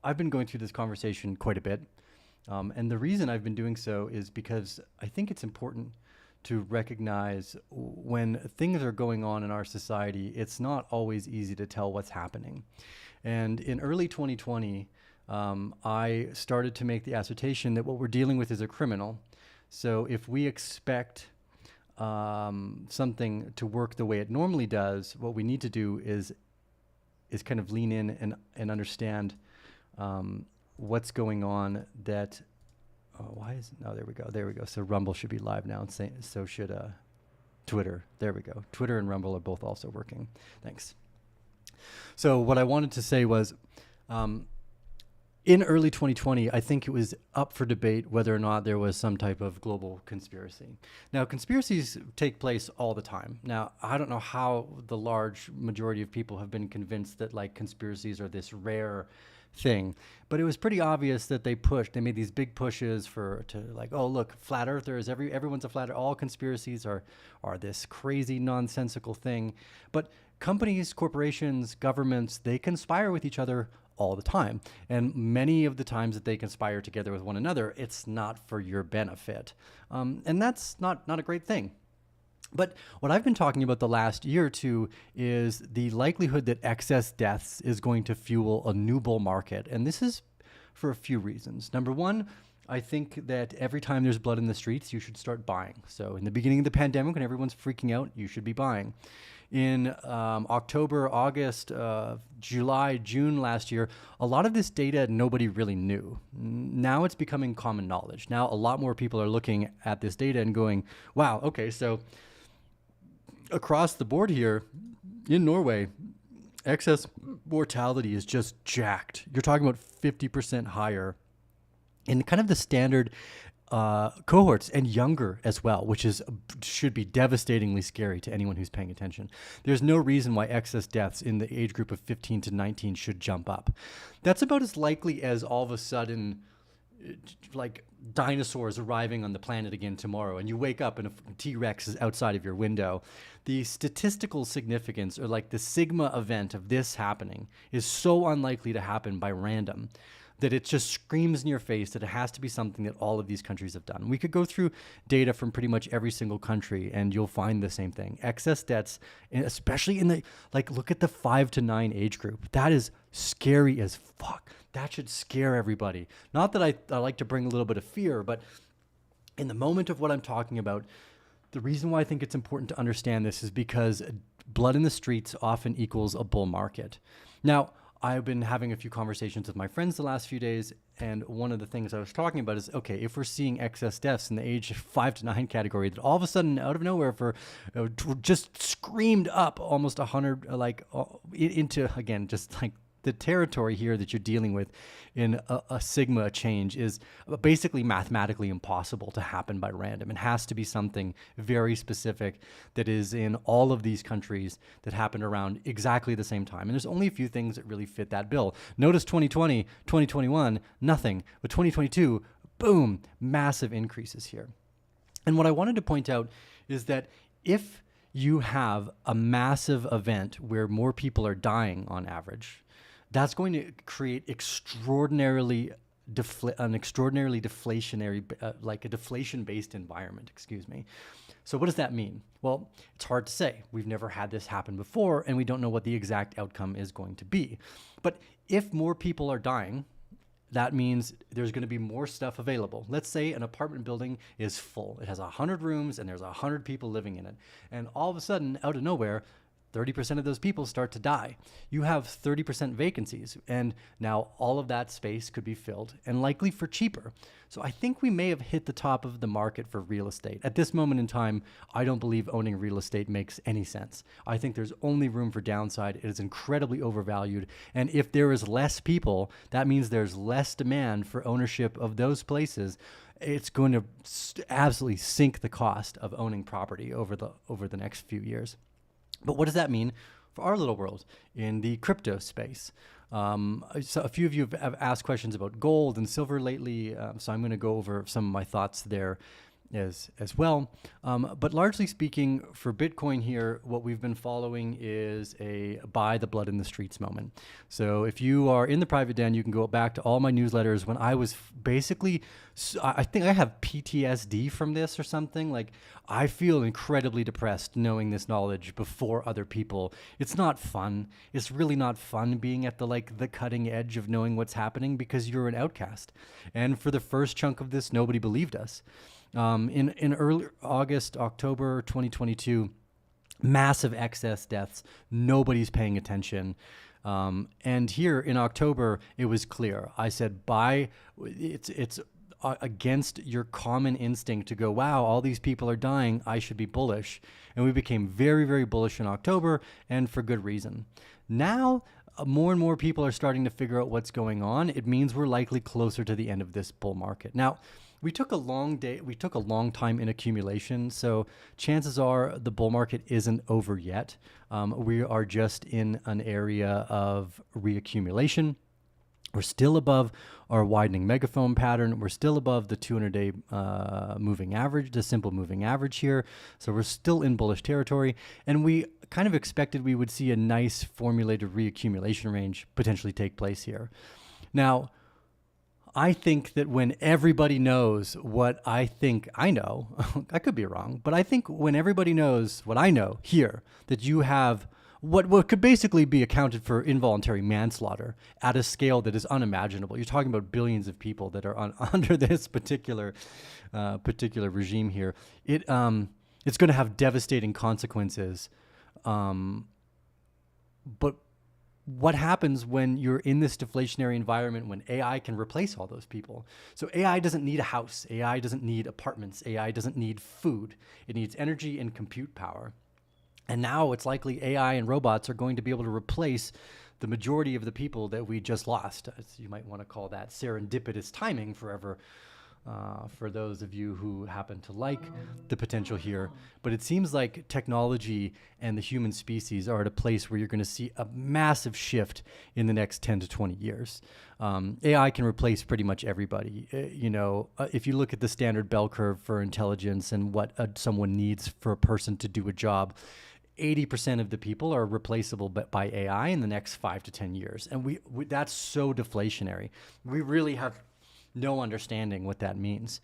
I've been going through this conversation quite a bit. And the reason I've been doing so is because I think it's important to recognize when things are going on in our society, it's not always easy to tell what's happening. And in early 2020, I started to make the assertion that what we're dealing with is a criminal. So if we expect something to work the way it normally does, what we need to do is kind of lean in and understand what's going on. That why is no, there we go. So Rumble should be live now, and so should Twitter. There we go. Twitter and Rumble are both also working. Thanks. So what I wanted to say was, in early 2020, I think it was up for debate whether or not there was some type of global conspiracy. Now, conspiracies take place all the time. Now, I don't know how the large majority of people have been convinced that like conspiracies are this rare thing, but it was pretty obvious that they made these big pushes to like, oh, look, flat earthers, everyone's a flat earther. All conspiracies are this crazy nonsensical thing. But companies, corporations, governments, they conspire with each other all the time. And many of the times that they conspire together with one another, it's not for your benefit. And that's not a great thing. But what I've been talking about the last year or two is the likelihood that excess deaths is going to fuel a new bull market. And this is for a few reasons. Number one, I think that every time there's blood in the streets, you should start buying. So in the beginning of the pandemic, when everyone's freaking out, you should be buying. In October, August, July, June last year, a lot of this data nobody really knew. Now it's becoming common knowledge. Now a lot more people are looking at this data and going, wow, okay, so across the board here in Norway, excess mortality is just jacked. You're talking about 50% higher in kind of the standard cohorts, and younger as well, which should be devastatingly scary to anyone who's paying attention. There's no reason why excess deaths in the age group of 15 to 19 should jump up. That's about as likely as all of a sudden like dinosaurs arriving on the planet again tomorrow, and you wake up and a T-Rex is outside of your window. The statistical significance, or like the sigma event of this happening, is so unlikely to happen by random that it just screams in your face that it has to be something that all of these countries have done. We could go through data from pretty much every single country and you'll find the same thing. Excess deaths, especially in look at the 5 to 9 age group. That is scary as fuck. That should scare everybody. Not that I like to bring a little bit of fear, but in the moment of what I'm talking about, the reason why I think it's important to understand this is because blood in the streets often equals a bull market. Now, I've been having a few conversations with my friends the last few days, and one of the things I was talking about is, okay, if we're seeing excess deaths in the age 5 to 9 category, that all of a sudden, out of nowhere, just screamed up almost 100, into, again, just like the territory here that you're dealing with in a sigma change is basically mathematically impossible to happen by random. It has to be something very specific that is in all of these countries that happened around exactly the same time. And there's only a few things that really fit that bill. Notice 2020, 2021, nothing. But 2022, boom, massive increases here. And what I wanted to point out is that if you have a massive event where more people are dying on average, that's going to create an extraordinarily deflationary, like a deflation-based environment, excuse me. So what does that mean? Well, it's hard to say. We've never had this happen before, and we don't know what the exact outcome is going to be. But if more people are dying, that means there's going to be more stuff available. Let's say an apartment building is full. It has 100 rooms, and there's 100 people living in it. And all of a sudden, out of nowhere, 30% of those people start to die. You have 30% vacancies, and now all of that space could be filled, and likely for cheaper. So I think we may have hit the top of the market for real estate. At this moment in time, I don't believe owning real estate makes any sense. I think there's only room for downside. It is incredibly overvalued, and if there is less people, that means there's less demand for ownership of those places. It's going to absolutely sink the cost of owning property over the next few years. But what does that mean for our little world in the crypto space? So a few of you have asked questions about gold and silver lately, so I'm going to go over some of my thoughts there. as well. But largely speaking, for Bitcoin here, what we've been following is a buy the blood in the streets moment. So if you are in the private den, you can go back to all my newsletters when I was basically, I think I have PTSD from this or something. Like, I feel incredibly depressed knowing this knowledge before other people. It's not fun. It's really not fun being at the cutting edge of knowing what's happening because you're an outcast. And for the first chunk of this, nobody believed us. In early October 2022, massive excess deaths. Nobody's paying attention. And here in October, it was clear. I said, it's against your common instinct to go, wow, all these people are dying, I should be bullish. And we became very, very bullish in October, and for good reason. Now, more and more people are starting to figure out what's going on. It means we're likely closer to the end of this bull market. Now, we took a long time in accumulation, so chances are the bull market isn't over yet. We are just in an area of reaccumulation. We're still above our widening megaphone pattern. We're still above the 200-day moving average, the simple moving average here. So we're still in bullish territory. And we kind of expected we would see a nice formulated reaccumulation range potentially take place here. Now, I think that when everybody knows what I think I know, I could be wrong, but I think when everybody knows what I know here, that you have what could basically be accounted for involuntary manslaughter at a scale that is unimaginable. You're talking about billions of people that are under this particular regime here. It's going to have devastating consequences. But what happens when you're in this deflationary environment when AI can replace all those people? So AI doesn't need a house. AI doesn't need apartments. AI doesn't need food. It needs energy and compute power. And now it's likely AI and robots are going to be able to replace the majority of the people that we just lost. You might want to call that serendipitous timing forever. For those of you who happen to like the potential here. But it seems like technology and the human species are at a place where you're going to see a massive shift in the next 10 to 20 years. AI can replace pretty much everybody. If you look at the standard bell curve for intelligence and what someone needs for a person to do a job, 80% of the people are replaceable by AI in the next 5 to 10 years. And we that's so deflationary. We really have no understanding what that means.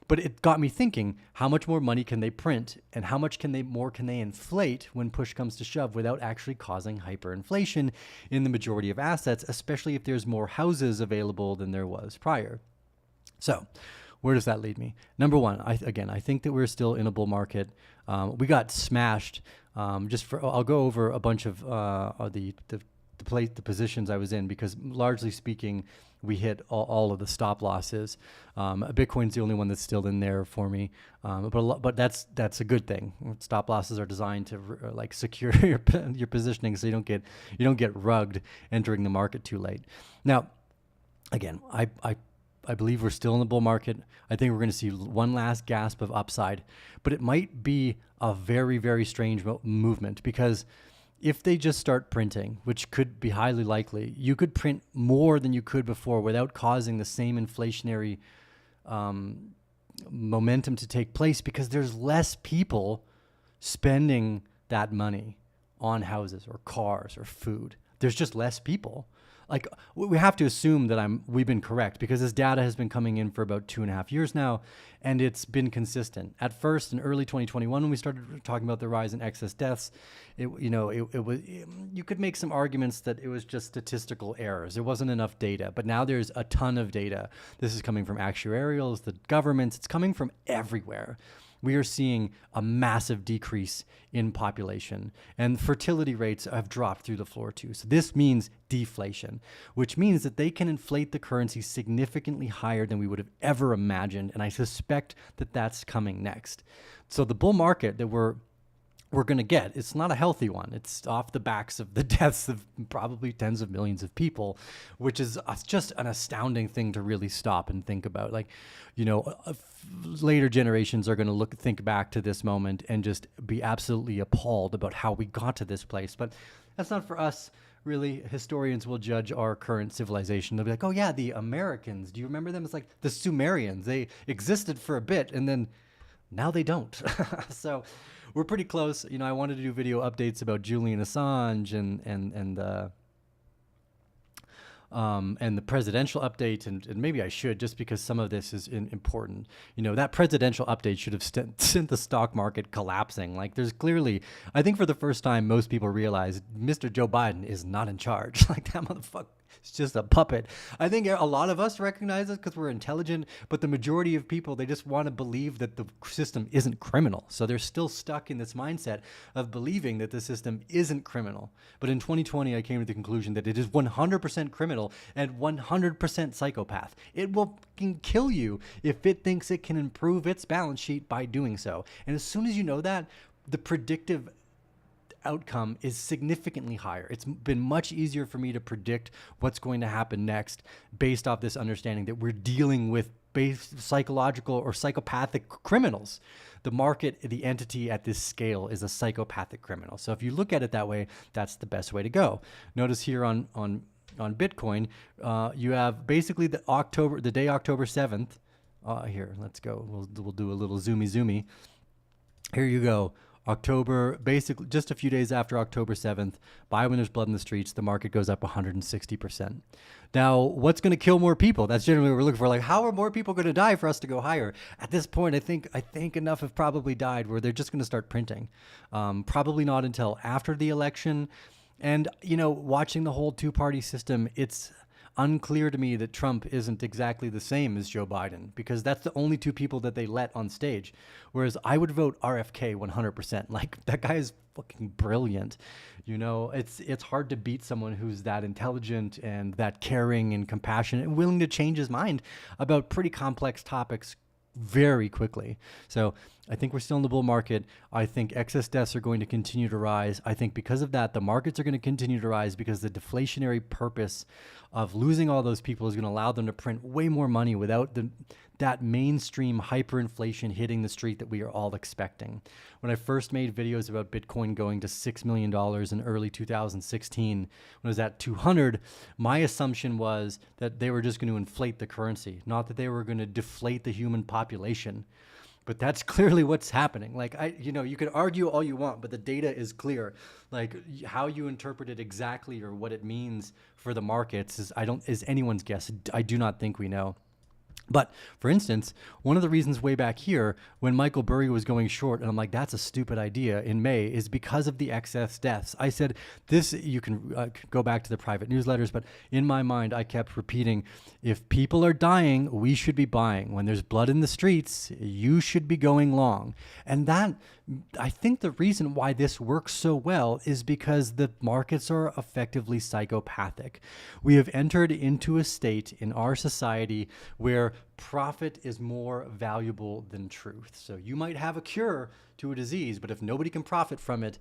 But it got me thinking, how much more money can they print and how much more can they inflate when push comes to shove without actually causing hyperinflation in the majority of assets, especially if there's more houses available than there was prior. So where does that lead me? Number one, I think that we're still in a bull market. We got smashed. I'll go over a bunch of the positions I was in because largely speaking, we hit all of the stop losses. Bitcoin's the only one that's still in there for me, but that's a good thing. Stop losses are designed to secure your positioning so you don't get rugged entering the market too late. Now, again, I believe we're still in the bull market. I think we're going to see one last gasp of upside, but it might be a very, very strange movement because if they just start printing, which could be highly likely, you could print more than you could before without causing the same inflationary momentum to take place because there's less people spending that money on houses or cars or food. There's just less people. Like, we have to assume that we've been correct because this data has been coming in for about 2.5 years now, and it's been consistent. At first, in early 2021, when we started talking about the rise in excess deaths, it was you could make some arguments that it was just statistical errors. There wasn't enough data, but now there's a ton of data. This is coming from actuarials, the governments. It's coming from everywhere. We are seeing a massive decrease in population, and fertility rates have dropped through the floor too. So this means deflation, which means that they can inflate the currency significantly higher than we would have ever imagined, and I suspect that that's coming next. So the bull market that we're going to get, it's not a healthy one. It's off the backs of the deaths of probably tens of millions of people, which is just an astounding thing to really stop and think about. Later generations are going to think back to this moment and just be absolutely appalled about how we got to this place. But that's not for us. Really, historians will judge our current civilization. They'll be like, oh yeah, the Americans, do you remember them? It's like the Sumerians. They existed for a bit and then Now they don't. So we're pretty close. You know, I wanted to do video updates about Julian Assange and the presidential update, and maybe I should, just because some of this is important. You know, that presidential update should have sent the stock market collapsing. Like, there's clearly, I think for the first time, most people realize Mr. Joe Biden is not in charge. Like, that motherfucker is just a puppet. I think a lot of us recognize it because we're intelligent, but the majority of people, they just want to believe that the system isn't criminal. So they're still stuck in this mindset of believing that the system isn't criminal. But in 2020, I came to the conclusion that it is 100% criminal and 100% psychopath. It will fucking kill you if it thinks it can improve its balance sheet by doing so. And as soon as you know that, the predictive outcome is significantly higher. It's been much easier for me to predict what's going to happen next based off this understanding that we're dealing with psychological or psychopathic criminals. The market, the entity at this scale, is a psychopathic criminal. So if you look at it that way, that's the best way to go. Notice here on Bitcoin, you have basically the day October 7th. Here, let's go. We'll do a little zoomy. Here you go. October, basically just a few days after October 7th, buy when there's blood in the streets, the market goes up 160%. Now, what's going to kill more people? That's generally what we're looking for. Like, how are more people going to die for us to go higher? At this point, I think enough have probably died where they're just going to start printing. Probably not until after the election. And, you know, watching the whole two-party system, it's unclear to me that Trump isn't exactly the same as Joe Biden, because that's the only two people that they let on stage. Whereas I would vote RFK 100%. Like, that guy is fucking brilliant. You know, it's hard to beat someone who's that intelligent and that caring and compassionate and willing to change his mind about pretty complex topics very quickly. So I think we're still in the bull market. I think excess deaths are going to continue to rise. I think because of that, the markets are going to continue to rise because the deflationary purpose of losing all those people is going to allow them to print way more money without that mainstream hyperinflation hitting the street that we are all expecting. When I first made videos about Bitcoin going to $6 million in early 2016, when it was at 200, my assumption was that they were just going to inflate the currency, not that they were going to deflate the human population. But that's clearly what's happening. Like, you could argue all you want, but the data is clear. Like, how you interpret it exactly or what it means for the markets is anyone's guess. I do not think we know. But for instance, one of the reasons way back here when Michael Burry was going short, and I'm like, that's a stupid idea in May, is because of the excess deaths. I said this, you can go back to the private newsletters, but in my mind, I kept repeating, if people are dying, we should be buying. When there's blood in the streets, you should be going long. And that, I think the reason why this works so well is because the markets are effectively psychopathic. We have entered into a state in our society where profit is more valuable than truth. So you might have a cure to a disease, but if nobody can profit from it,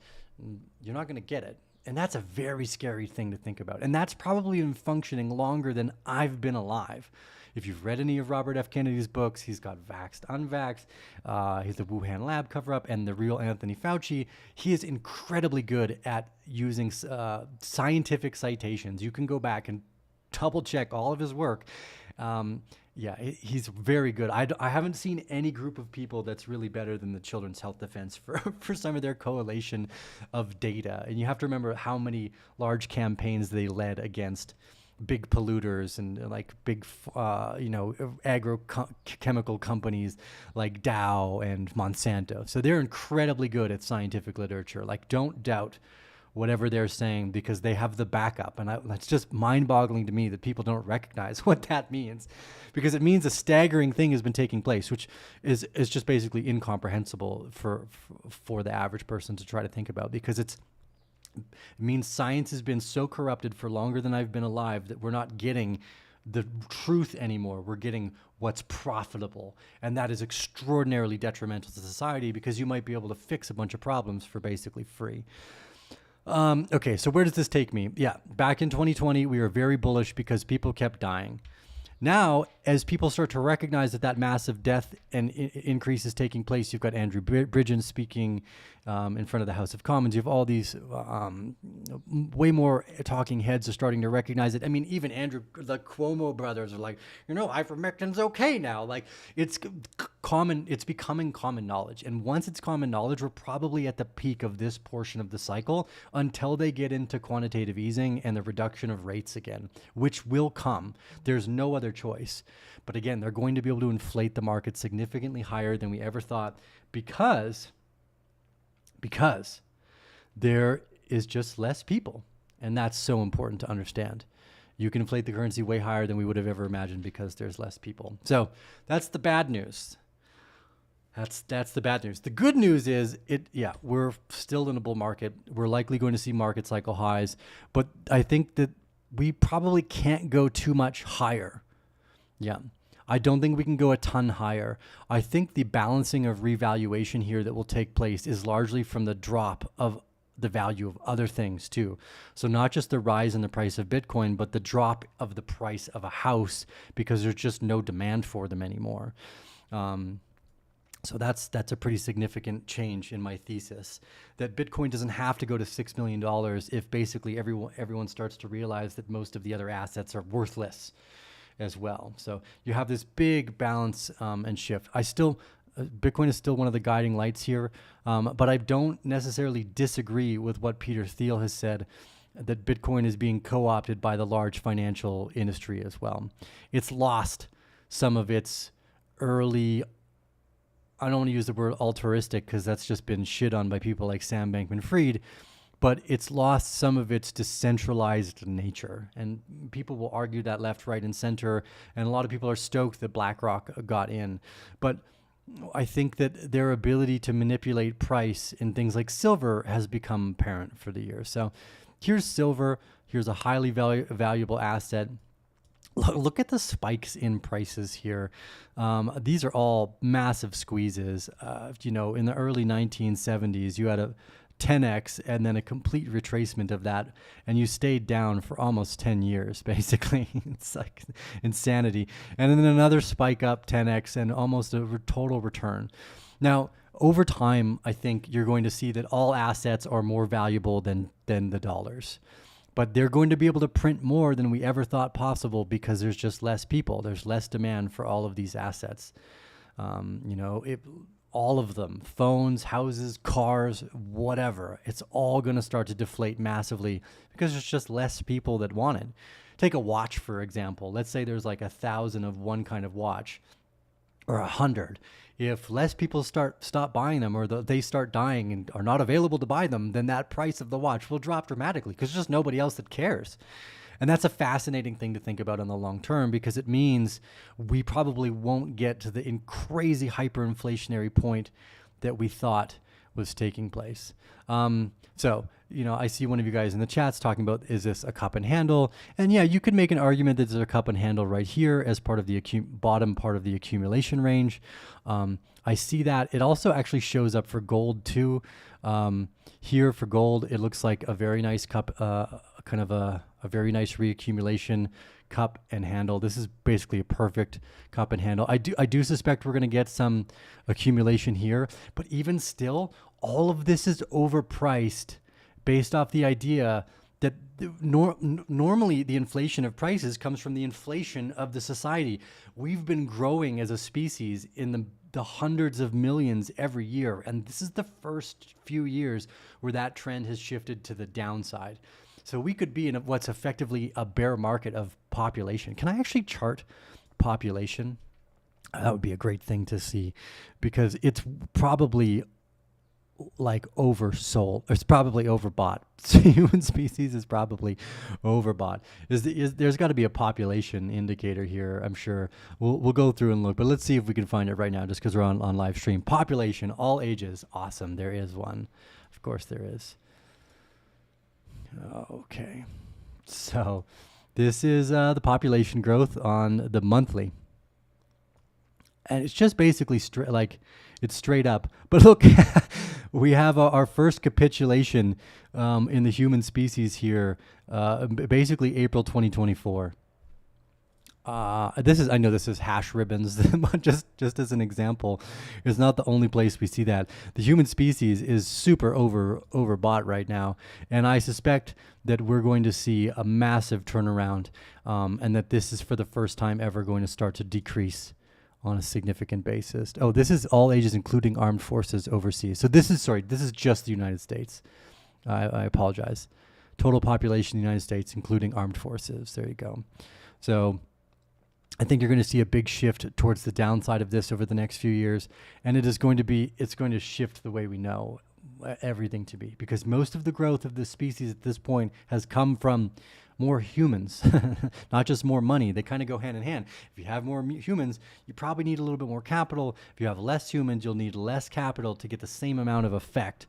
you're not going to get it. And that's a very scary thing to think about. And that's probably been functioning longer than I've been alive. If you've read any of Robert F. Kennedy's books, he's got Vaxxed, Unvaxxed, he's the Wuhan lab cover-up, and the real Anthony Fauci. He is incredibly good at using scientific citations. You can go back and double check all of his work. He's very good. I haven't seen any group of people that's really better than the Children's Health Defense for some of their collation of data. And you have to remember how many large campaigns they led against big polluters and like big, agrochemical companies like Dow and Monsanto. So they're incredibly good at scientific literature. Like, don't doubt whatever they're saying because they have the backup. And that's just mind-boggling to me that people don't recognize what that means, because it means a staggering thing has been taking place, which is just basically incomprehensible for the average person to try to think about, because it means science has been so corrupted for longer than I've been alive that we're not getting the truth anymore. We're getting what's profitable. And that is extraordinarily detrimental to society, because you might be able to fix a bunch of problems for basically free. Okay, so where does this take me? Yeah, back in 2020, we were very bullish because people kept dying. Now, as people start to recognize that massive death and increase is taking place, you've got Andrew Bridgen speaking in front of the House of Commons. You have all these way more talking heads are starting to recognize it. I mean, even the Cuomo brothers are like, ivermectin's okay now. Like, it's it's becoming common knowledge. And once it's common knowledge, we're probably at the peak of this portion of the cycle until they get into quantitative easing and the reduction of rates again, which will come. There's no other choice. But again, they're going to be able to inflate the market significantly higher than we ever thought because there is just less people. And that's so important to understand. You can inflate the currency way higher than we would have ever imagined because there's less people. So that's the bad news. That's the bad news. The good news is we're still in a bull market. We're likely going to see market cycle highs, but I think that we probably can't go too much higher. Yeah. I don't think we can go a ton higher. I think the balancing of revaluation here that will take place is largely from the drop of the value of other things too. So not just the rise in the price of Bitcoin, but the drop of the price of a house because there's just no demand for them anymore. So that's a pretty significant change in my thesis, that Bitcoin doesn't have to go to $6 million if basically everyone starts to realize that most of the other assets are worthless as well. So you have this big balance and shift. Bitcoin is still one of the guiding lights here, but I don't necessarily disagree with what Peter Thiel has said, that Bitcoin is being co-opted by the large financial industry as well. It's lost some of its early, I don't want to use the word altruistic because that's just been shit on by people like Sam Bankman-Fried, but it's lost some of its decentralized nature. And people will argue that left, right, and center, and a lot of people are stoked that BlackRock got in. But I think that their ability to manipulate price in things like silver has become apparent for the year. So here's silver. Here's a highly valuable asset. Look at the spikes in prices here. These are all massive squeezes. In the early 1970s, you had a 10x and then a complete retracement of that, and you stayed down for almost 10 years, basically. It's like insanity. And then another spike up 10x and almost a total return. Now, over time, I think you're going to see that all assets are more valuable than the dollars. But they're going to be able to print more than we ever thought possible because there's just less people. There's less demand for all of these assets. All of them, phones, houses, cars, whatever, it's all going to start to deflate massively because there's just less people that want it. Take a watch, for example. Let's say there's like 1,000 of one kind of watch or 100. If less people stop buying them or they start dying and are not available to buy them, then that price of the watch will drop dramatically because there's just nobody else that cares. And that's a fascinating thing to think about in the long term because it means we probably won't get to the crazy hyperinflationary point that we thought was taking place. I see one of you guys in the chats talking about, is this a cup and handle? And yeah, you could make an argument that there's a cup and handle right here as part of the bottom part of the accumulation range. I see that. It also actually shows up for gold too. Here for gold, it looks like a very nice cup, kind of a very nice reaccumulation cup and handle. This is basically a perfect cup and handle. I do suspect we're going to get some accumulation here, but even still, all of this is overpriced based off the idea that normally the inflation of prices comes from the inflation of the society. We've been growing as a species in the hundreds of millions every year, and this is the first few years where that trend has shifted to the downside. So we could be in what's effectively a bear market of population. Can I actually chart population? That would be a great thing to see because it's probably like oversold. It's probably overbought. So human species is probably overbought. There's got to be a population indicator here, I'm sure. We'll go through and look, but let's see if we can find it right now just because we're on live stream. Population, all ages. Awesome. There is one. Of course there is. Okay. So this is the population growth on the monthly. And it's just basically it's straight up. But look, we have our first capitulation in the human species here, basically April 2024. I know this is hash ribbons, but just as an example, it's not the only place we see that. The human species is super overbought right now, and I suspect that we're going to see a massive turnaround, and that this is for the first time ever going to start to decrease on a significant basis. Oh, this is all ages, including armed forces overseas. So this is just the United States. I apologize. Total population in the United States, including armed forces. There you go. So I think you're going to see a big shift towards the downside of this over the next few years. And it's going to shift the way we know everything to be, because most of the growth of this species at this point has come from more humans, not just more money. They kind of go hand in hand. If you have more humans, you probably need a little bit more capital. If you have less humans, you'll need less capital to get the same amount of effect.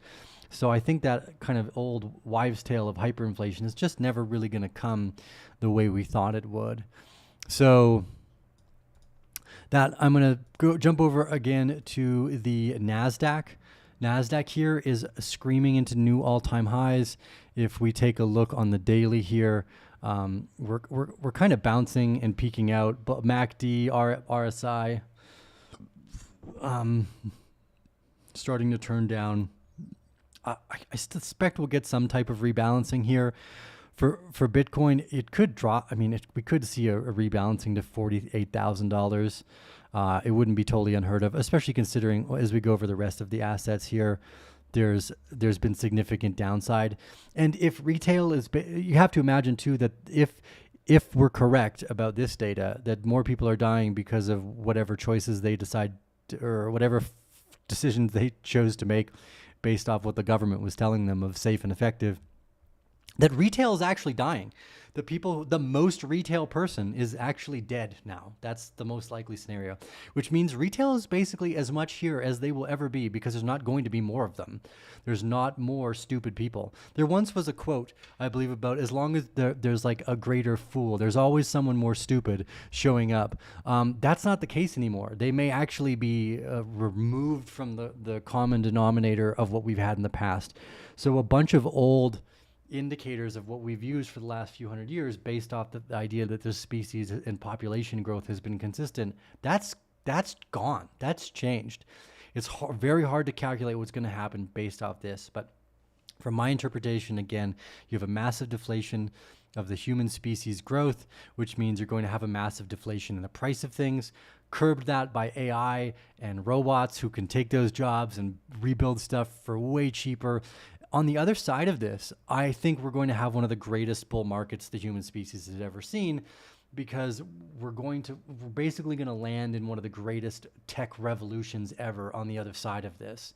So I think that kind of old wives' tale of hyperinflation is just never really going to come the way we thought it would. So that I'm going to jump over again to the NASDAQ. NASDAQ here is screaming into new all-time highs. If we take a look on the daily here, we're kind of bouncing and peaking out. But MACD, RSI, starting to turn down. I suspect we'll get some type of rebalancing here. For Bitcoin, it could drop. I mean, we could see a rebalancing to $48,000. It wouldn't be totally unheard of, especially considering as we go over the rest of the assets here, there's been significant downside. And if retail you have to imagine too that if we're correct about this data, that more people are dying because of whatever choices they decide or whatever decisions they chose to make based off what the government was telling them of safe and effective, that retail is actually dying. The most retail person is actually dead now. That's the most likely scenario, which means retail is basically as much here as they will ever be, because there's not going to be more of them. There's not more stupid people. There once was a quote, I believe, about as long as there's like a greater fool, there's always someone more stupid showing up. That's not the case anymore. They may actually be removed from the common denominator of what we've had in the past. So a bunch of old indicators of what we've used for the last few hundred years based off the idea that this species and population growth has been consistent, that's gone. That's changed. It's very hard to calculate what's going to happen based off this. But from my interpretation, again, you have a massive deflation of the human species growth, which means you're going to have a massive deflation in the price of things, curbed that by AI and robots who can take those jobs and rebuild stuff for way cheaper. On the other side of this, I think we're going to have one of the greatest bull markets the human species has ever seen, because we're basically going to land in one of the greatest tech revolutions ever on the other side of this.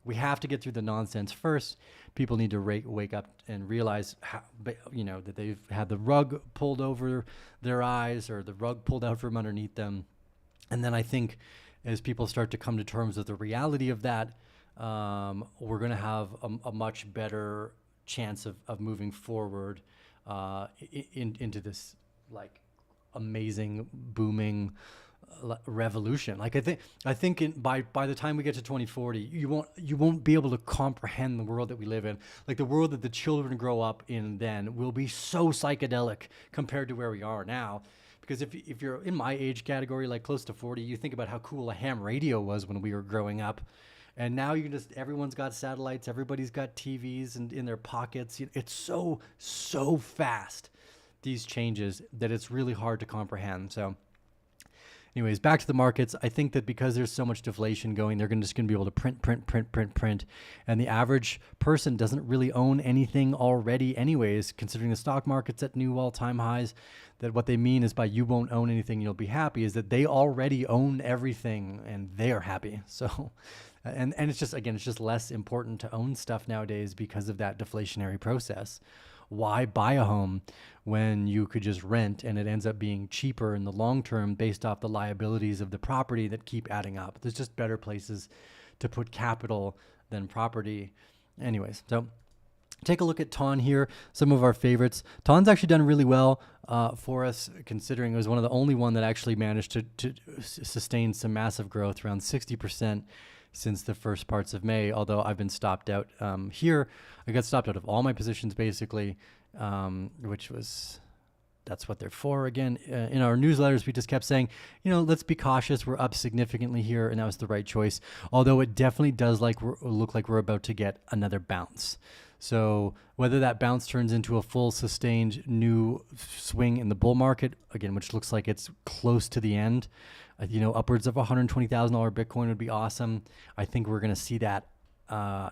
We have to get through the nonsense first. People need to wake up and realize that they've had the rug pulled over their eyes, or the rug pulled out from underneath them. And then I think as people start to come to terms with the reality of that, we're going to have a much better chance of moving forward into this like amazing booming revolution. Like I think by the time we get to 2040, you won't be able to comprehend the world that we live in. Like the world that the children grow up in then will be so psychedelic compared to where we are now. Because if you're in my age category, like close to 40, you think about how cool a ham radio was when we were growing up. And now everyone's got satellites, everybody's got TVs in their pockets. It's so fast, these changes, that it's really hard to comprehend. So anyways, back to the markets. I think that because there's so much deflation going, they're just going to be able to print. And the average person doesn't really own anything already anyways, considering the stock market's at new all-time highs. That what they mean is by you won't own anything, you'll be happy, is that they already own everything and they are happy. So, and it's just less important to own stuff nowadays because of that deflationary process. Why buy a home when you could just rent and it ends up being cheaper in the long term based off the liabilities of the property that keep adding up? There's just better places to put capital than property. Anyways, so take a look at TON here, some of our favorites. TON's actually done really well for us, considering it was one of the only one that actually managed to sustain some massive growth, around 60% since the first parts of May, although I've been stopped out here. I got stopped out of all my positions basically, that's what they're for. Again, in our newsletters, we just kept saying, let's be cautious. We're up significantly here, and that was the right choice. Although it definitely does look like we're about to get another bounce. So whether that bounce turns into a full sustained new swing in the bull market, again, which looks like it's close to the end, upwards of $120,000 Bitcoin would be awesome. I think we're going to see that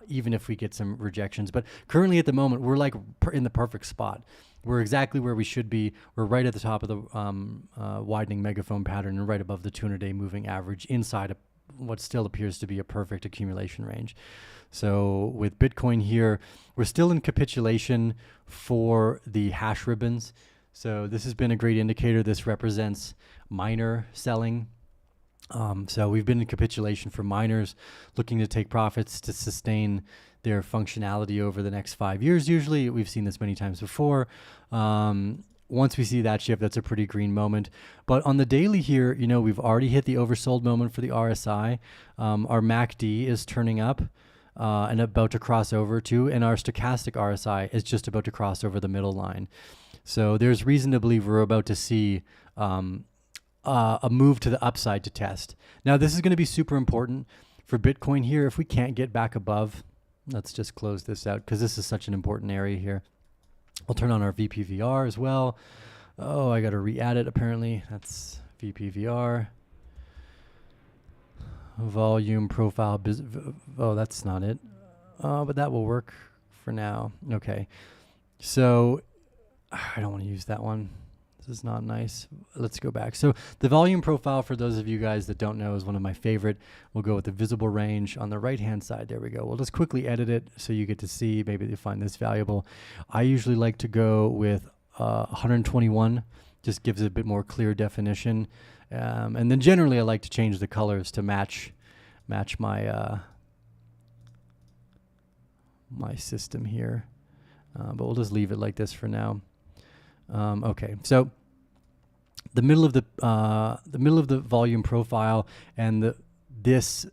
even if we get some rejections. But currently at the moment, we're like in the perfect spot. We're exactly where we should be. We're right at the top of the widening megaphone pattern and right above the 200-day moving average inside of what still appears to be a perfect accumulation range. So with Bitcoin here, we're still in capitulation for the hash ribbons. So this has been a great indicator. This represents miner selling. So we've been in capitulation for miners looking to take profits to sustain their functionality over the next 5 years. Usually we've seen this many times before. Once we see that shift, that's a pretty green moment. But on the daily here, we've already hit the oversold moment for the RSI. Our MACD is turning up and about to cross over too. And our stochastic RSI is just about to cross over the middle line. So there's reason to believe we're about to see a move to the upside to test. Now, this is going to be super important for Bitcoin here. If we can't get back above, let's just close this out because this is such an important area here. We'll turn on our VPVR as well. Oh, I got to re-add it apparently. That's VPVR. Volume profile. Oh, that's not it. But that will work for now. Okay. So I don't want to use that one. This is not nice. Let's go back. So the volume profile, for those of you guys that don't know, is one of my favorite. We'll go with the visible range on the right-hand side. There we go. We'll just quickly edit it so you get to see. Maybe you find this valuable. I usually like to go with 121. Just gives it a bit more clear definition. And then generally I like to change the colors to match my my system here. But we'll just leave it like this for now. Okay, so the middle of the volume profile and this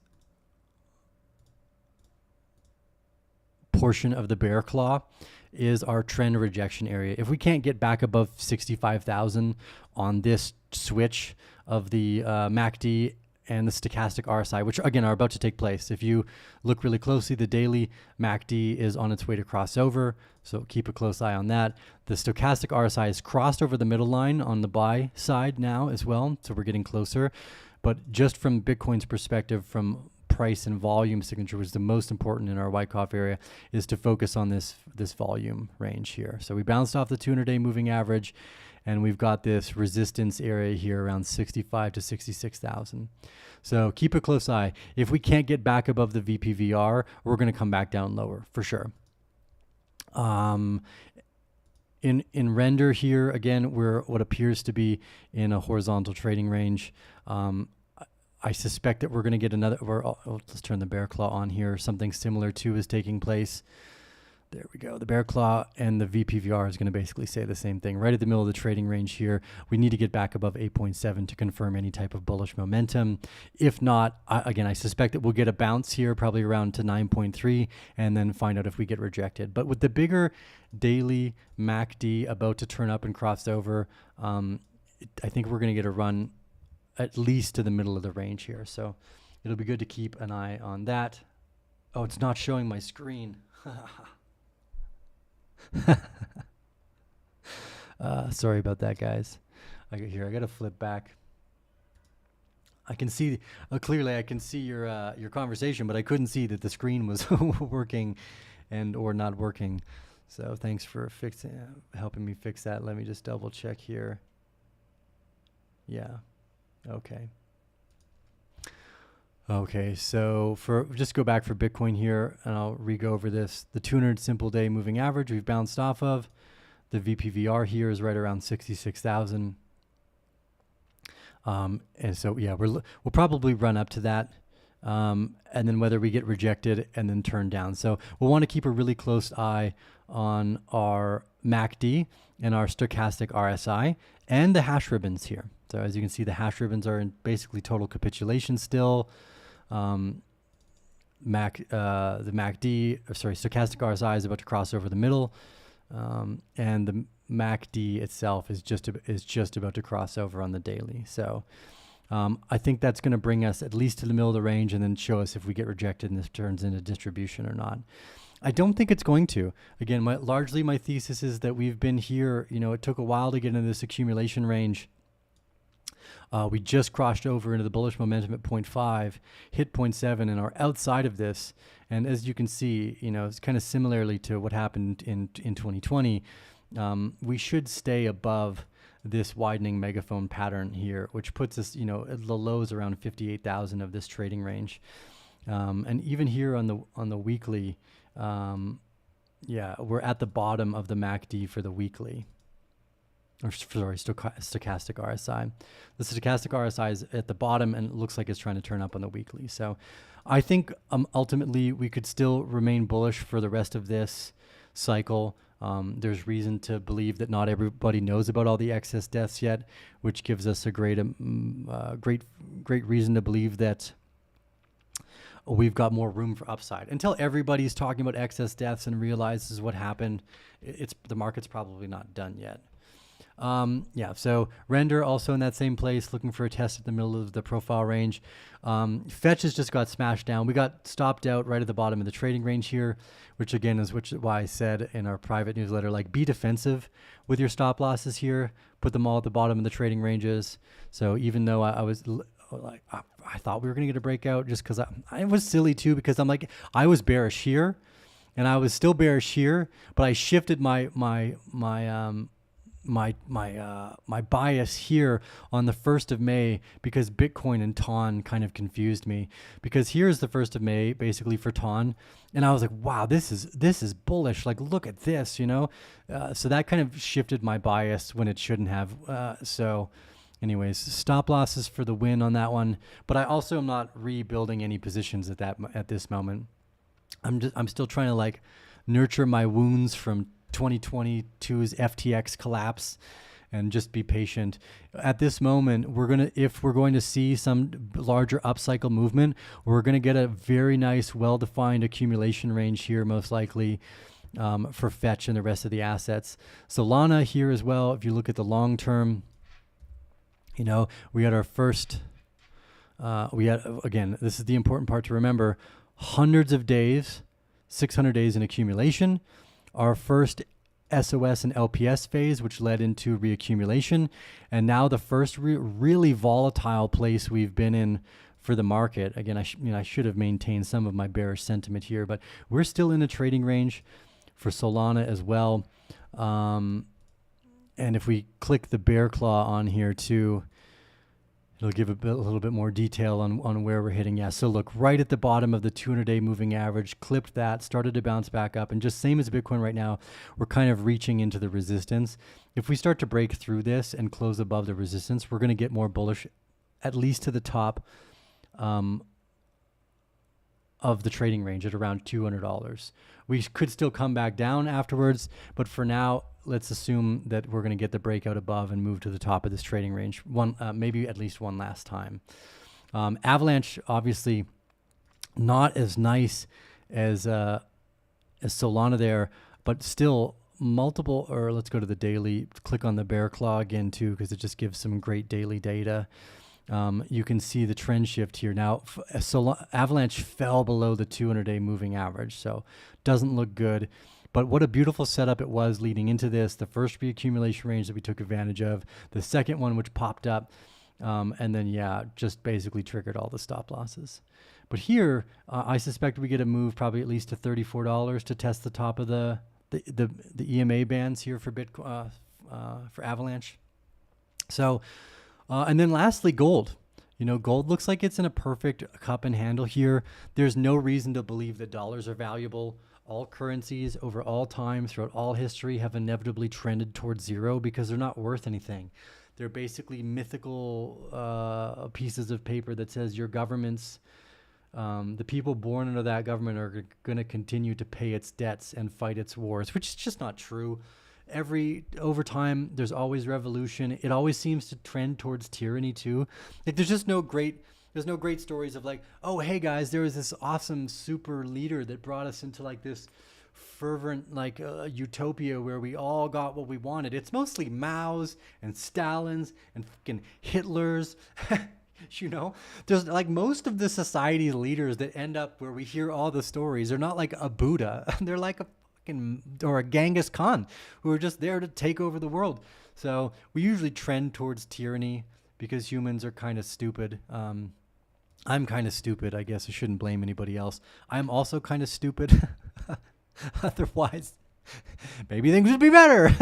portion of the bear claw is our trend rejection area. If we can't get back above 65,000 on this switch of the MACD and the stochastic RSI, which again are about to take place. If you look really closely, the daily MACD is on its way to cross over, so keep a close eye on that. The stochastic RSI has crossed over the middle line on the buy side now as well, so we're getting closer. But just from Bitcoin's perspective, from price and volume signature, was the most important in our Wyckoff area, is to focus on this volume range here. So we bounced off the 200-day moving average, and we've got this resistance area here around 65 to 66,000. So keep a close eye. If we can't get back above the VPVR, we're going to come back down lower for sure. In render here, again, we're what appears to be in a horizontal trading range. I suspect that we're going to get another, let's turn the bear claw on here. Something similar to is taking place. There we go. The bear claw and the VPVR is going to basically say the same thing. Right at the middle of the trading range here, we need to get back above 8.7 to confirm any type of bullish momentum. If not, again, I suspect that we'll get a bounce here, probably around to 9.3, and then find out if we get rejected. But with the bigger daily MACD about to turn up and cross over, I think we're going to get a run at least to the middle of the range here. So it'll be good to keep an eye on that. Oh, it's not showing my screen. Sorry about that, guys. I got to flip back. I can see clearly. I can see your conversation, but I couldn't see that the screen was working or not working. So thanks for helping me fix that. Let me just double check here. Yeah. Okay. Okay, so just go back for Bitcoin here, and I'll re-go over this. The 200 simple day moving average we've bounced off of. The VPVR here is right around 66,000. And so yeah, we'll probably run up to that, and then whether we get rejected and then turn down. So we'll want to keep a really close eye on our MACD and our stochastic RSI and the hash ribbons here. So as you can see, the hash ribbons are in basically total capitulation still. The stochastic RSI is about to cross over the middle, and the MACD itself is just about to cross over on the daily. So I think that's going to bring us at least to the middle of the range, and then show us if we get rejected and this turns into distribution or not. I don't think it's going to. Again, largely my thesis is that we've been here. It took a while to get into this accumulation range. We just crossed over into the bullish momentum at 0.5, hit 0.7, and are outside of this. And as you can see, it's kind of similarly to what happened in 2020. We should stay above this widening megaphone pattern here, which puts us, at the lows around 58,000 of this trading range. And even here on the weekly, we're at the bottom of the MACD for the weekly. Or sorry, stochastic RSI. The stochastic RSI is at the bottom and it looks like it's trying to turn up on the weekly. So I think ultimately we could still remain bullish for the rest of this cycle. There's reason to believe that not everybody knows about all the excess deaths yet, which gives us a great reason to believe that we've got more room for upside. Until everybody's talking about excess deaths and realizes what happened, the market's probably not done yet. So render also in that same place, looking for a test at the middle of the profile range. Fetch has just got smashed down. We got stopped out right at the bottom of the trading range here, which again is why I said in our private newsletter, be defensive with your stop losses here, put them all at the bottom of the trading ranges. So even though I was I thought we were going to get a breakout, just because I was silly too, because I was bearish here and I was still bearish here, but I shifted my bias here on the 1st of May because Bitcoin and TON kind of confused me, because here's the 1st of May basically for TON. And I was like, wow, this is bullish. Look at this, so that kind of shifted my bias when it shouldn't have. So anyways, stop losses for the win on that one. But I also am not rebuilding any positions at this moment. I'm still trying to nurture my wounds from 2022's FTX collapse and just be patient. At this moment, if we're going to see some larger upcycle movement, we're going to get a very nice, well-defined accumulation range here, most likely, for Fetch and the rest of the assets. Solana here as well. If you look at the long term, we had our first, again, this is the important part to remember, hundreds of days, 600 days in accumulation. Our first SOS and LPS phase, which led into reaccumulation, and now the first really volatile place we've been in for the market. Again, I should have maintained some of my bearish sentiment here, but we're still in a trading range for Solana as well. And if we click the bear claw on here too, it'll give a little bit more detail on where we're hitting. Yeah, so look, right at the bottom of the 200-day moving average, clipped that, started to bounce back up, and just same as Bitcoin right now, we're kind of reaching into the resistance. If we start to break through this and close above the resistance, we're going to get more bullish, at least to the top of the trading range at around $200. We could still come back down afterwards, but for now, let's assume that we're going to get the breakout above and move to the top of this trading range, maybe at least one last time. Avalanche, obviously not as nice as Solana there, but still multiple, or let's go to the daily, click on the bear claw again too, because it just gives some great daily data. You can see the trend shift here. Now, Avalanche fell below the 200-day moving average, so doesn't look good. But what a beautiful setup it was leading into this. The first reaccumulation range that we took advantage of, the second one which popped up, and then, just basically triggered all the stop losses. But here, I suspect we get a move probably at least to $34 to test the top of the EMA bands here for Bitcoin, for Avalanche. So, and then lastly, gold. Gold looks like it's in a perfect cup and handle here. There's no reason to believe that dollars are valuable. All currencies over all time throughout all history have inevitably trended towards zero because they're not worth anything. They're basically mythical pieces of paper that says your governments, the people born under that government are going to continue to pay its debts and fight its wars, which is just not true. Over time, there's always revolution. It always seems to trend towards tyranny too. There's no great stories of oh, hey guys, there was this awesome super leader that brought us into this fervent utopia where we all got what we wanted. It's mostly Mao's and Stalin's and fucking Hitler's You know, there's like most of the society leaders that end up where we hear all the stories are not like a Buddha. They're like a fucking, or a Genghis Khan, who are just there to take over the world. So we usually trend towards tyranny because humans are kind of stupid. I'm kind of stupid. I guess I shouldn't blame anybody else. I'm also kind of stupid. Otherwise, maybe things would be better.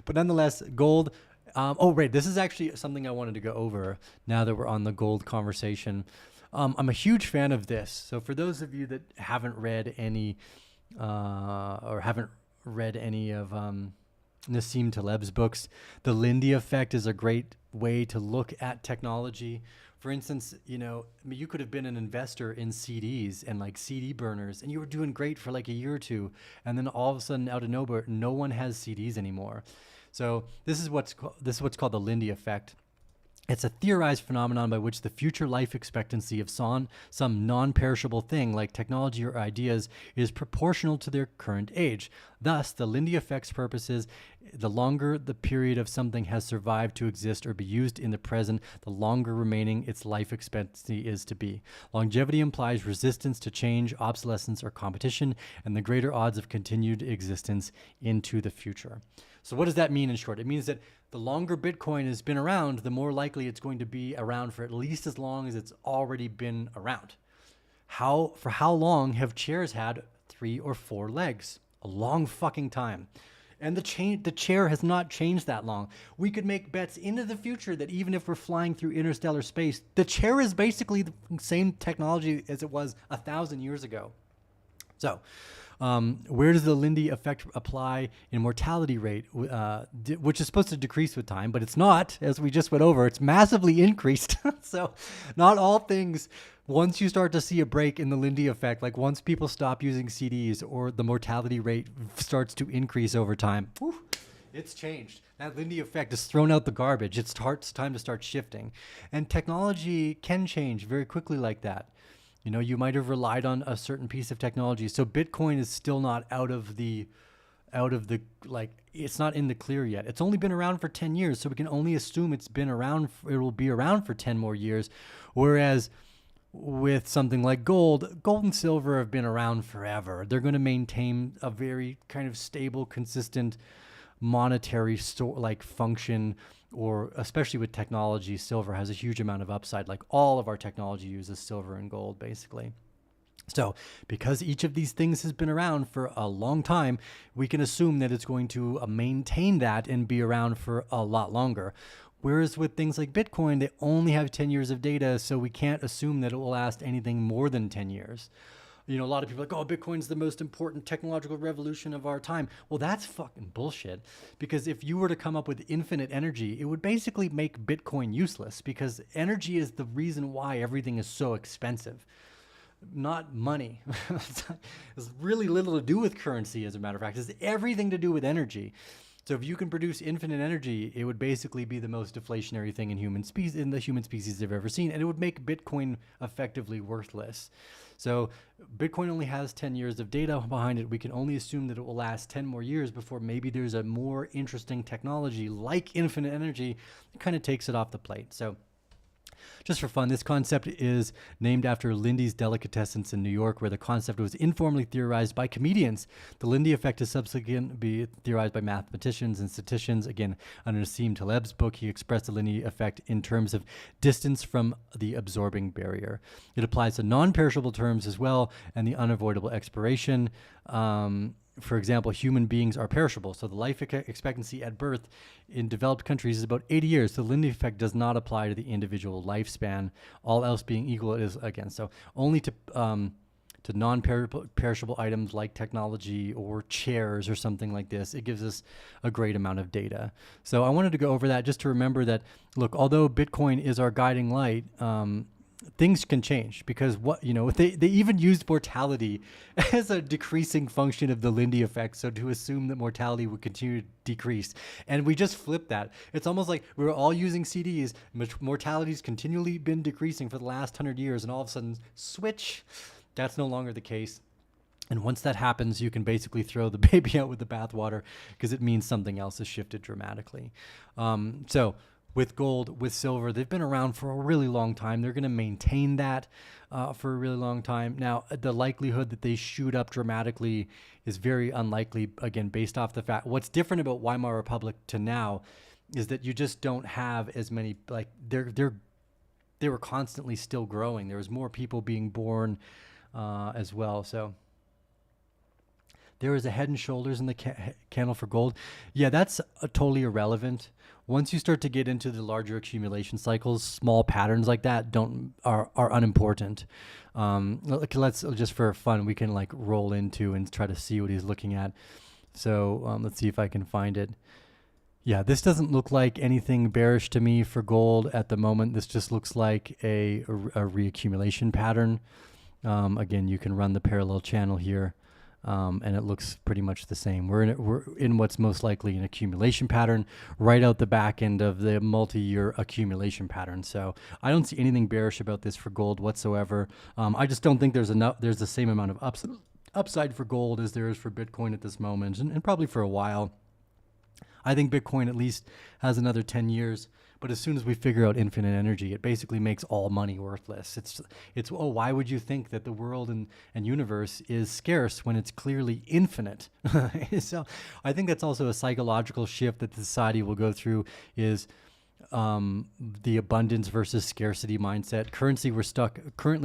But nonetheless, gold. Oh, right. This is actually something I wanted to go over now that we're on the gold conversation. I'm a huge fan of this. So for those of you that haven't read any or haven't read any of Nassim Taleb's books, the Lindy effect is a great way to look at technology. For instance, you know, I mean, you could have been an investor in CDs and like CD burners, and you were doing great for like a year or two, and then all of a sudden, out of nowhere, no one has CDs anymore. So this is what's called the Lindy effect. It's a theorized phenomenon by which the future life expectancy of some non-perishable thing like technology or ideas is proportional to their current age. Thus, the Lindy effect's purposes, the longer the period of something has survived to exist or be used in the present, the longer remaining its life expectancy is to be. Longevity implies resistance to change, obsolescence, or competition, and the greater odds of continued existence into the future. So what does that mean in short? It means that the longer Bitcoin has been around, the more likely it's going to be around for at least as long as it's already been around. For how long have chairs had 3 or 4 legs? A long fucking time. And the chair has not changed that long. We could make bets into the future that even if we're flying through interstellar space, the chair is basically the same technology as it was 1,000 years ago. So, where does the Lindy effect apply in mortality rate, which is supposed to decrease with time, but it's not, as we just went over, it's massively increased. So not all things, once you start to see a break in the Lindy effect, like once people stop using CDs or the mortality rate starts to increase over time, it's changed. That Lindy effect has thrown out the garbage. It's time to start shifting. And technology can change very quickly like that. You know, you might have relied on a certain piece of technology. So Bitcoin is still not out of the, like, it's not in the clear yet. It's only been around for 10 years. So we can only assume it will be around for 10 more years. Whereas with something like gold and silver have been around forever. They're going to maintain a very kind of stable, consistent monetary function, or especially with technology, silver has a huge amount of upside. Like all of our technology uses silver and gold, basically. So because each of these things has been around for a long time, we can assume that it's going to maintain that and be around for a lot longer. Whereas with things like Bitcoin, they only have 10 years of data, so we can't assume that it will last anything more than 10 years. You know, a lot of people are like, oh, Bitcoin's the most important technological revolution of our time. Well, that's fucking bullshit. Because if you were to come up with infinite energy, it would basically make Bitcoin useless, because energy is the reason why everything is so expensive, not money. It's really little to do with currency, as a matter of fact. It's everything to do with energy. So if you can produce infinite energy, it would basically be the most deflationary thing in the human species they've ever seen, and it would make Bitcoin effectively worthless. So Bitcoin only has 10 years of data behind it. We can only assume that it will last 10 more years before maybe there's a more interesting technology like infinite energy that kind of takes it off the plate. So just for fun, this concept is named after Lindy's Delicatessens in New York, where the concept was informally theorized by comedians. The Lindy effect is subsequently be theorized by mathematicians and statisticians. Again, under Nassim Taleb's book, he expressed the Lindy effect in terms of distance from the absorbing barrier. It applies to non-perishable terms as well, and the unavoidable expiration. For example, human beings are perishable, so the life expectancy at birth in developed countries is about 80 years. The Lindy effect does not apply to the individual lifespan. All else being equal, it is, again, so only to non-perishable items like technology or chairs or something like this. It gives us a great amount of data. So I wanted to go over that just to remember that, look, although Bitcoin is our guiding light, things can change, because they even used mortality as a decreasing function of the Lindy effect. So to assume that mortality would continue to decrease, and we just flipped that. It's almost like we were all using CDs. Mortality's continually been decreasing for the last 100 years, and all of a sudden, switch. That's no longer the case. And once that happens, you can basically throw the baby out with the bathwater, because it means something else has shifted dramatically. So with gold, with silver. They've been around for a really long time. They're going to maintain that for a really long time. Now, the likelihood that they shoot up dramatically is very unlikely, again, based off the fact. What's different about Weimar Republic to now is that you just don't have as many, like, they were constantly still growing. There was more people being born as well. So there is a Head and Shoulders in the candle for gold. Yeah, that's totally irrelevant. Once you start to get into the larger accumulation cycles, small patterns like that are unimportant. Let's just for fun, we can like roll into and try to see what he's looking at. So let's see if I can find it. Yeah, this doesn't look like anything bearish to me for gold at the moment. This just looks like a reaccumulation pattern. Again, you can run the parallel channel here. And it looks pretty much the same. We're in what's most likely an accumulation pattern right out the back end of the multi-year accumulation pattern. So I don't see anything bearish about this for gold whatsoever. I just don't think there's the same amount of upside for gold as there is for Bitcoin at this moment, and probably for a while. I think Bitcoin at least has another 10 years. But as soon as we figure out infinite energy, it basically makes all money worthless. Why would you think that the world and universe is scarce when it's clearly infinite? So I think that's also a psychological shift that society will go through is the abundance versus scarcity mindset. Currently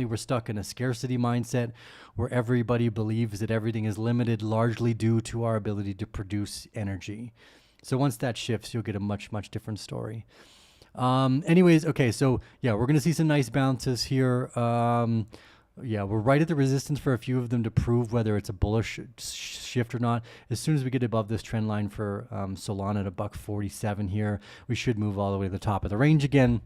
we're stuck in a scarcity mindset where everybody believes that everything is limited largely due to our ability to produce energy. So once that shifts, you'll get a much, much different story. Anyways, okay, so yeah, we're going to see some nice bounces here. Yeah, we're right at the resistance for a few of them to prove whether it's a bullish shift or not. As soon as we get above this trend line for Solana at $147 here, we should move all the way to the top of the range again.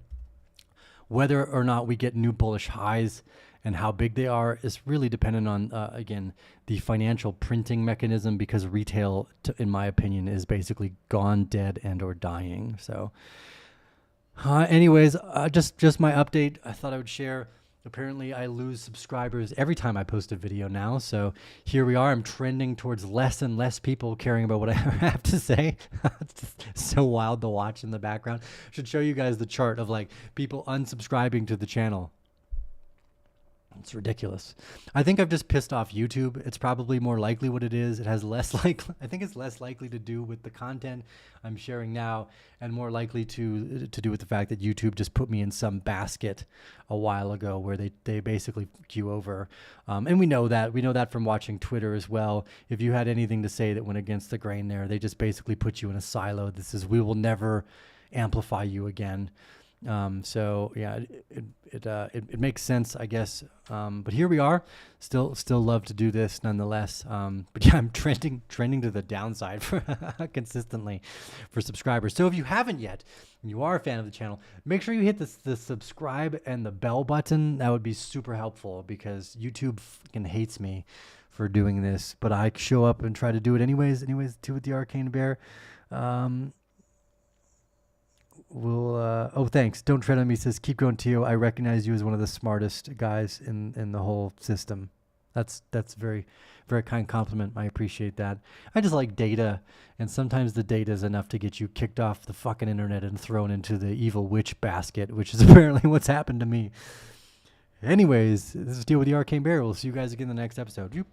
Whether or not we get new bullish highs and how big they are is really dependent on, again, the financial printing mechanism, because retail, in my opinion, is basically gone, dead, and or dying. So anyways, just my update. I thought I would share. Apparently, I lose subscribers every time I post a video now. So here we are. I'm trending towards less and less people caring about what I have to say. It's just so wild to watch in the background. Should show you guys the chart of like people unsubscribing to the channel. It's ridiculous. I think I've just pissed off YouTube. It's probably more likely what it is. It has less I think it's less likely to do with the content I'm sharing now, and more likely to do with the fact that YouTube just put me in some basket a while ago where they basically fuck you over. And we know that from watching Twitter as well. If you had anything to say that went against the grain there, they just basically put you in a silo. This is, we will never amplify you again. So yeah, it makes sense, I guess. But here we are, still love to do this nonetheless. But yeah, I'm trending to the downside for consistently for subscribers. So if you haven't yet, and you are a fan of the channel, make sure you hit the subscribe and the bell button. That would be super helpful, because YouTube fucking hates me for doing this, but I show up and try to do it anyways too with the Arcane Bear. Thanks. Don't tread on me says, keep going, Tio. I recognize you as one of the smartest guys in the whole system. That's very, very kind compliment. I appreciate that. I just like data, and sometimes the data is enough to get you kicked off the fucking internet and thrown into the evil witch basket, which is apparently what's happened to me. Anyways, this is Deal with the Arcane Bear. We'll see you guys again in the next episode.